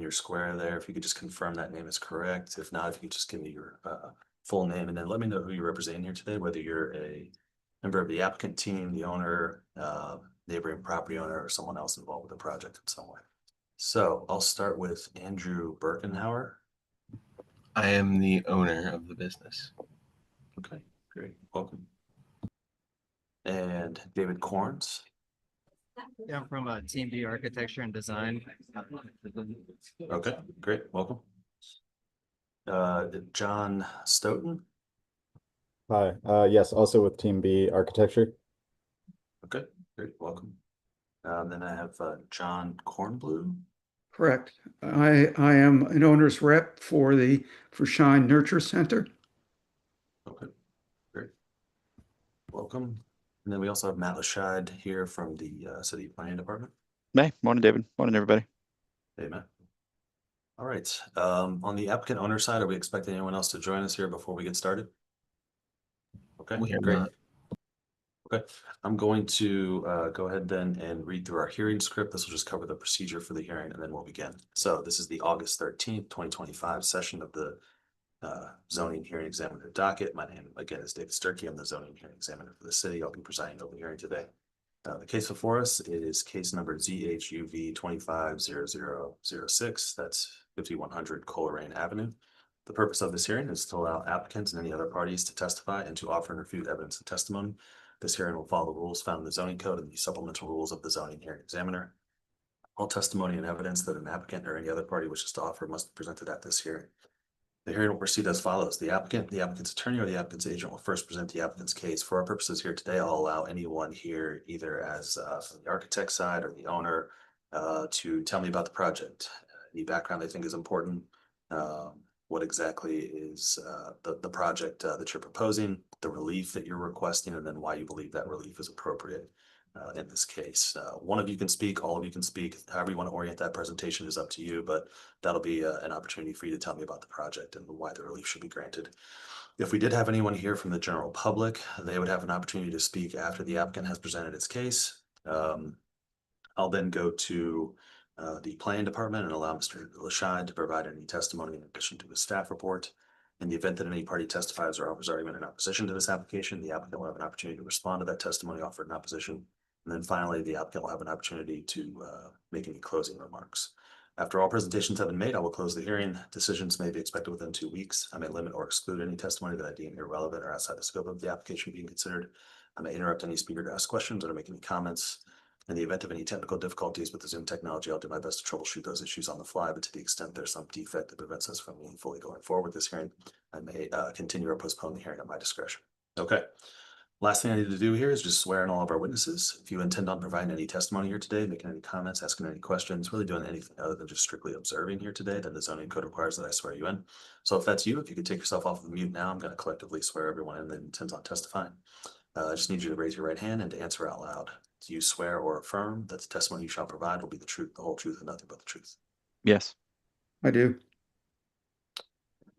your square there. If you could just confirm that name is correct. If not, if you could just give me your full name and then let me know who you're representing here today, whether you're a member of the applicant team, the owner, neighboring property owner, or someone else involved with the project in some way. So I'll start with Andrew Birkenhauer. I am the owner of the business. Okay, great. Welcome. And David Corns. Yeah, I'm from Team B Architecture and Design. Okay, great. Welcome. John Stoughton. Hi, yes, also with Team B Architecture. Okay, great. Welcome. Then I have John Kornblue. Correct. I am an owner's rep for Shine Nurture Center. Okay, great. Welcome. And then we also have Matt Lashad here from the City Planning Department. Hey, morning, David. Morning, everybody. Hey, Matt. All right. On the applicant owner side, are we expecting anyone else to join us here before we get started? Okay, We are great. not. Okay, I'm going to go ahead then and read through our hearing script. This will just cover the procedure for the hearing and then we'll begin. So this is the August 13th, 2025 session of the zoning hearing examiner docket. My name again is David Sturkey. I'm the zoning hearing examiner for the city. I'll be presiding over the hearing today. The case before us is case number ZHUV250006. That's 5100 Colerain Avenue. The purpose of this hearing is to allow applicants and any other parties to testify and to offer and refute evidence and testimony. This hearing will follow the rules found in the zoning code and the supplemental rules of the zoning hearing examiner. All testimony and evidence that an applicant or any other party wishes to offer must be presented at this hearing. The hearing will proceed as follows. The applicant, the applicant's attorney, or the applicant's agent will first present the applicant's case. For our purposes here today, I'll allow anyone here, either as from the architect side or the owner, to tell me about the project. Any background they think is important. What exactly is the project that you're proposing, the relief that you're requesting, and then why you believe that relief is appropriate in this case. One of you can speak, all of you can speak. However you want to orient that presentation is up to you, but that'll be an opportunity for you to tell me about the project and why the relief should be granted. If we did have anyone here from the general public, they would have an opportunity to speak after the applicant has presented its case. I'll then go to the planning department and allow Mr. Lashad to provide any testimony in addition to his staff report. In the event that any party testifies or offers argument in opposition to this application, the applicant will have an opportunity to respond to that testimony offered in opposition. And then finally, the applicant will have an opportunity to make any closing remarks. After all presentations have been made, I will close the hearing. Decisions may be expected within 2 weeks. I may limit or exclude any testimony that I deem irrelevant or outside the scope of the application being considered. I may interrupt any speaker to ask questions or to make any comments. In the event of any technical difficulties with the Zoom technology, I'll do my best to troubleshoot those issues on the fly, but to the extent there's some defect that prevents us from fully going forward with this hearing, I may continue or postpone the hearing at my discretion. Okay. Last thing I need to do here is just swear in all of our witnesses. If you intend on providing any testimony here today, making any comments, asking any questions, really doing anything other than just strictly observing here today, then the zoning code requires that I swear you in. So if that's you, if you could take yourself off of mute now, I'm going to collectively swear everyone in that intends on testifying. I just need you to raise your right hand and to answer out loud. Do you swear or affirm that the testimony you shall provide will be the truth, the whole truth, and nothing but the truth? Yes. I do.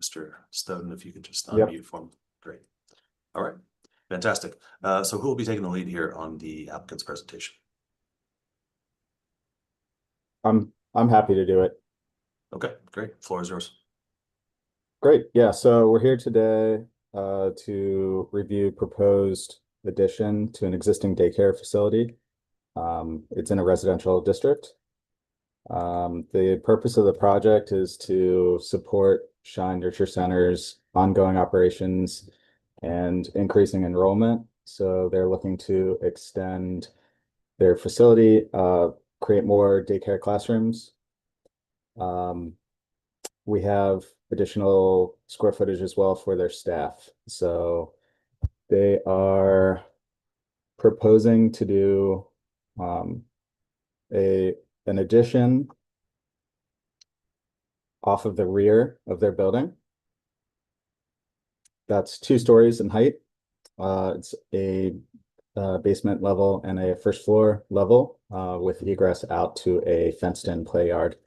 Mr. Stoughton, if you could just Yep. unmute for me. Great. All right. Fantastic. So who will be taking the lead here on the applicant's presentation? I'm happy to do it. Okay, great. Floor is yours. Great. Yeah, so we're here today to review proposed addition to an existing daycare facility. It's in a residential district. The purpose of the project is to support Shine Nurture Center's ongoing operations and increasing enrollment. So they're looking to extend their facility, create more daycare classrooms. We have additional square footage as well for their staff. So they are proposing to do an addition off of the rear of their building. That's 2 stories in height. It's a basement level and a first floor level with egress out to a fenced-in play yard.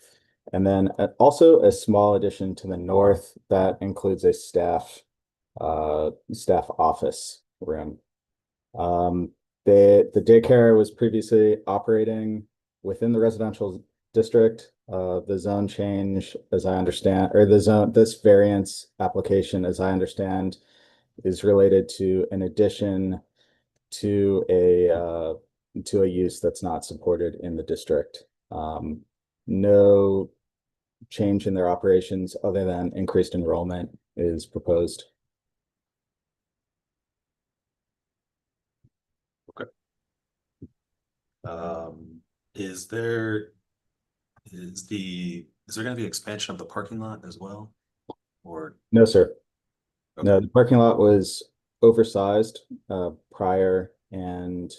And then also a small addition to the north that includes a staff office room. The daycare was previously operating within the residential district The zone change, as I understand, or this variance application, as I understand, is related to an addition to a use that's not supported in the district. No change in their operations other than increased enrollment is proposed. Is there going to be expansion of the parking lot as well? Or No, sir. No, okay, the parking lot was oversized prior, and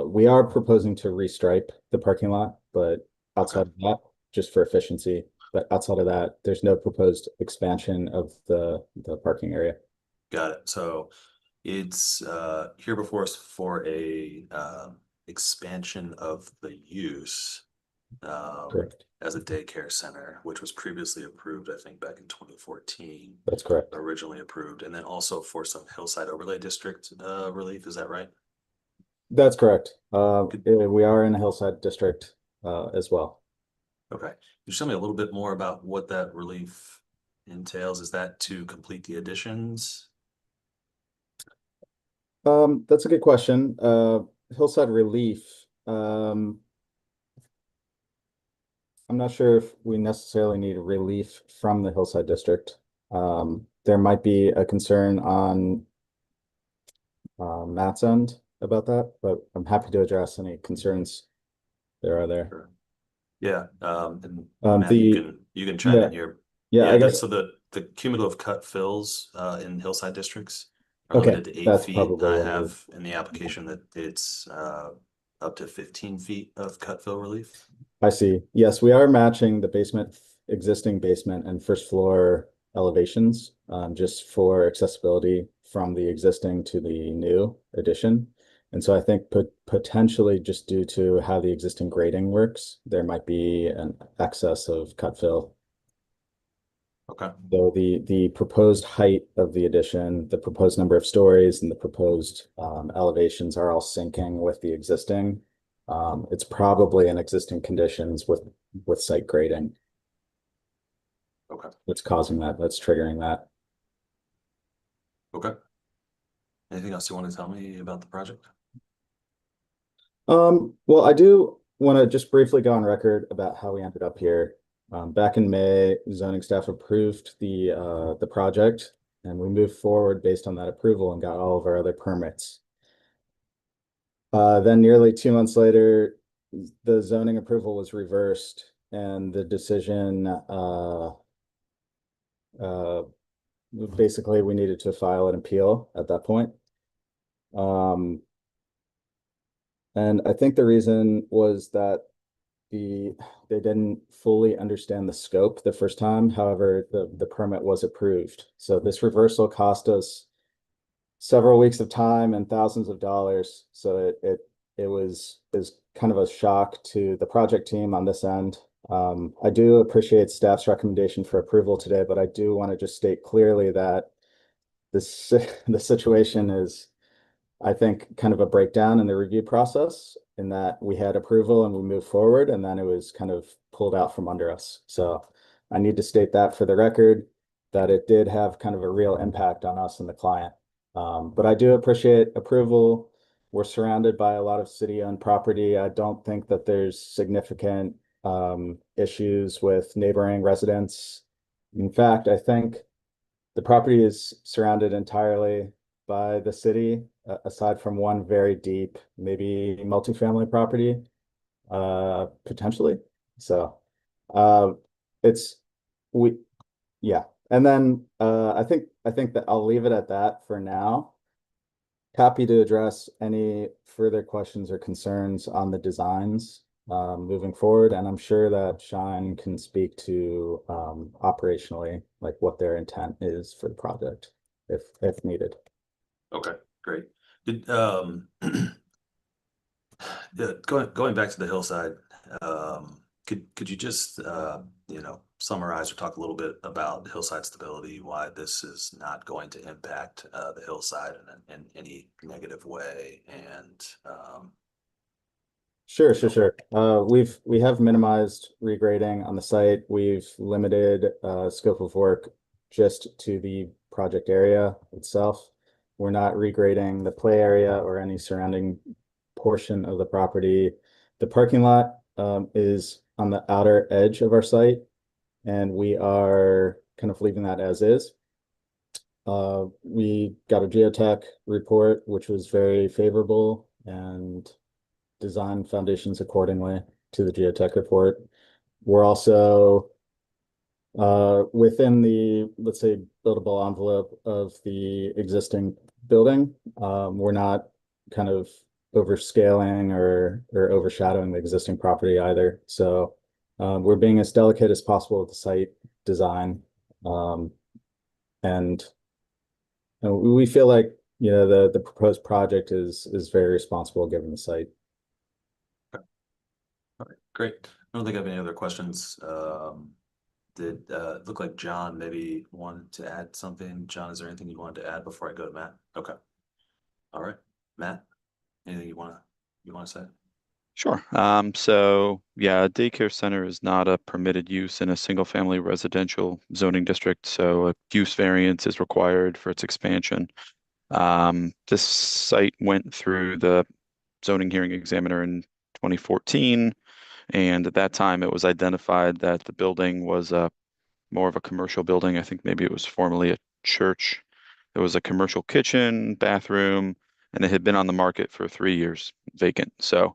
we are proposing to restripe the parking lot, but outside of that, just for efficiency, but outside of that, there's no proposed expansion of the parking area. got it. So it's here before us for a expansion of the use Correct. as a daycare center, which was previously approved, I think, back in 2014. That's correct. Originally approved, and then also for some hillside overlay district relief. Is that right? That's correct. We are in a hillside district as well. Okay. Can you tell me a little bit more about what that relief entails? Is that to complete the additions? That's a good question. Hillside relief. I'm not sure if we necessarily need relief from the hillside district. There might be a concern on Matt's end about that, but I'm happy to address any concerns there are there. Sure. Yeah, and Matt, The you can chime in here. yeah, I guess So the cumulative cut fills in hillside districts are okay, limited to 8 that's feet. probably I what it have in the application that it's up to 15 feet of cut fill relief. I see. Yes, we are matching the existing basement and first floor elevations, just for accessibility from the existing to the new addition. And so I think potentially just due to how the existing grading works, there might be an excess of cut fill. Okay. So the proposed height of the addition, the proposed number of stories, and the proposed elevations are all syncing with the existing. It's probably in existing conditions with site grading. Okay. That's causing that, that's triggering that. Okay. Anything else you want to tell me about the project? Well, I do want to just briefly go on record about how we ended up here. Back in May, zoning staff approved the project, and we moved forward based on that approval and got all of our other permits. Then nearly 2 months later, the zoning approval was reversed, and the decision basically we needed to file an appeal at that point. And I think the reason was that they didn't fully understand the scope the first time. However, the permit was approved. So this reversal cost us several weeks of time and thousands of dollars. So it was kind of a shock to the project team on this end. I do appreciate staff's recommendation for approval today, but I do want to just state clearly that the situation is, I think, kind of a breakdown in the review process, in that we had approval and we moved forward, and then it was kind of pulled out from under us. So I need to state that for the record, that it did have kind of a real impact on us and the client. But I do appreciate approval. We're surrounded by a lot of city-owned property. I don't think that there's significant issues with neighboring residents. In fact, I think the property is surrounded entirely by the city, aside from one very deep, maybe multifamily property, potentially. So yeah. And then I think that I'll leave it at that for now. Happy to address any further questions or concerns on the designs moving forward. And I'm sure that Shine can speak to operationally, like what their intent is for the project, if needed. Okay, great. Did yeah, going back to the hillside, could you just summarize or talk a little bit about hillside stability, why this is not going to impact the hillside in any negative way, and Sure. We have minimized regrading on the site. We've limited scope of work just to the project area itself. We're not regrading the play area or any surrounding portion of the property. The parking lot is on the outer edge of our site, and we are kind of leaving that as is. We got a geotech report, which was very favorable, and design foundations accordingly to the geotech report. We're also within the, let's say, buildable envelope of the existing building. We're not kind of overscaling or overshadowing the existing property either. So we're being as delicate as possible with the site design. And we feel like, you know, the proposed project is very responsible given the site. All right, great. I don't think I have any other questions. Did look like John maybe wanted to add something? John, is there anything you wanted to add before I go to Matt? Okay. All right, Matt, anything you wanna say? Sure. So yeah, a daycare center is not a permitted use in a single-family residential zoning district, so a use variance is required for its expansion. This site went through the zoning hearing examiner in 2014, and at that time it was identified that the building was more of a commercial building. I think maybe it was formerly a church. There was a commercial kitchen, bathroom, and it had been on the market for 3 years vacant. So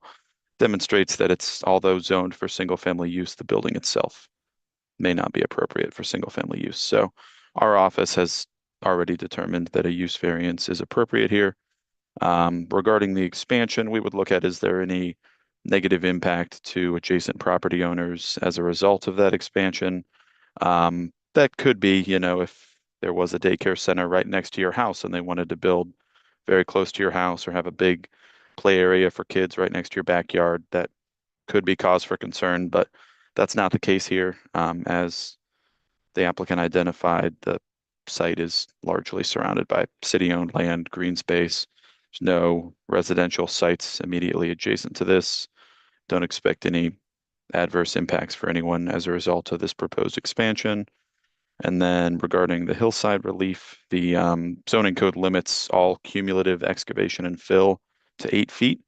demonstrates that it's, although zoned for single family use, the building itself may not be appropriate for single family use. So our office has already determined that a use variance is appropriate here. Regarding the expansion, we would look at, is there any negative impact to adjacent property owners as a result of that expansion? That could be, you know, if there was a daycare center right next to your house and they wanted to build very close to your house or have a big play area for kids right next to your backyard, that could be cause for concern, but that's not the case here. As the applicant identified, the site is largely surrounded by city-owned land, green space. There's no residential sites immediately adjacent to this. Don't expect any adverse impacts for anyone as a result of this proposed expansion. And then regarding the hillside relief, the zoning code limits all cumulative excavation and fill to 8 feet.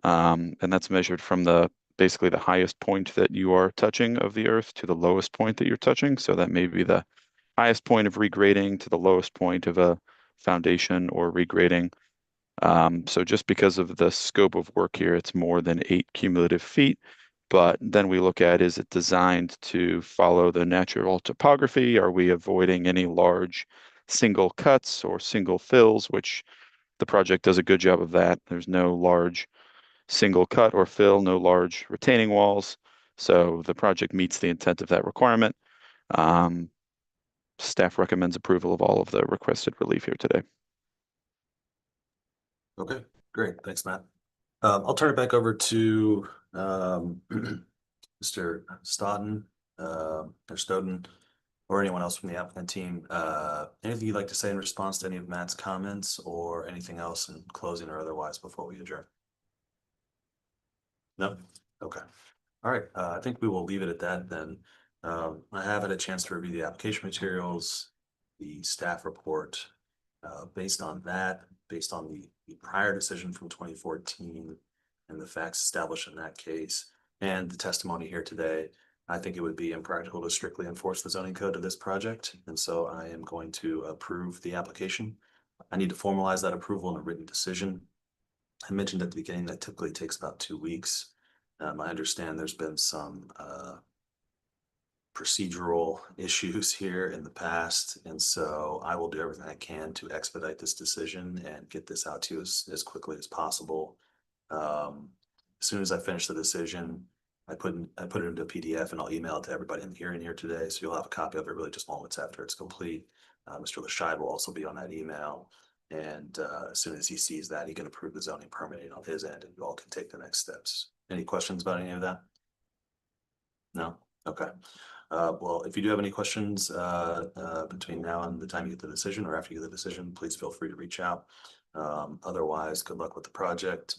And that's measured from basically the highest point that you are touching of the earth to the lowest point that you're touching. So that may be the highest point of regrading to the lowest point of a foundation or regrading. So just because of the scope of work here, it's more than 8 cumulative feet. But then we look at, is it designed to follow the natural topography? Are we avoiding any large single cuts or single fills, which the project does a good job of that. There's no large single cut or fill, no large retaining walls. So the project meets the intent of that requirement. Staff recommends approval of all of the requested relief here today. Okay, great. Thanks, Matt. I'll turn it back over to Mr. Stoughton, or Stoughton, or anyone else from the applicant team. Anything you'd like to say in response to any of Matt's comments, or anything else in closing or otherwise before we adjourn? No? Okay. All right. I think we will leave it at that then. I have had a chance to review the application materials, the staff report. Based on that, based on the prior decision from 2014 and the facts established in that case and the testimony here today, I think it would be impractical to strictly enforce the zoning code of this project. And so I am going to approve the application. I need to formalize that approval in a written decision. I mentioned at the beginning that typically takes about 2 weeks. I understand there's been some procedural issues here in the past, and so I will do everything I can to expedite this decision and get this out to you as quickly as possible. As soon as I finish the decision, I put it into a PDF and I'll email it to everybody in the hearing here today, so you'll have a copy of it really just moments after it's complete. Mr. Lashide will also be on that email, and as soon as he sees that, he can approve the zoning permitting on his end, and you all can take the next steps. Any questions about any of that? No? Okay. Well, if you do have any questions between now and the time you get the decision or after you get the decision, please feel free to reach out. Otherwise, good luck with the project.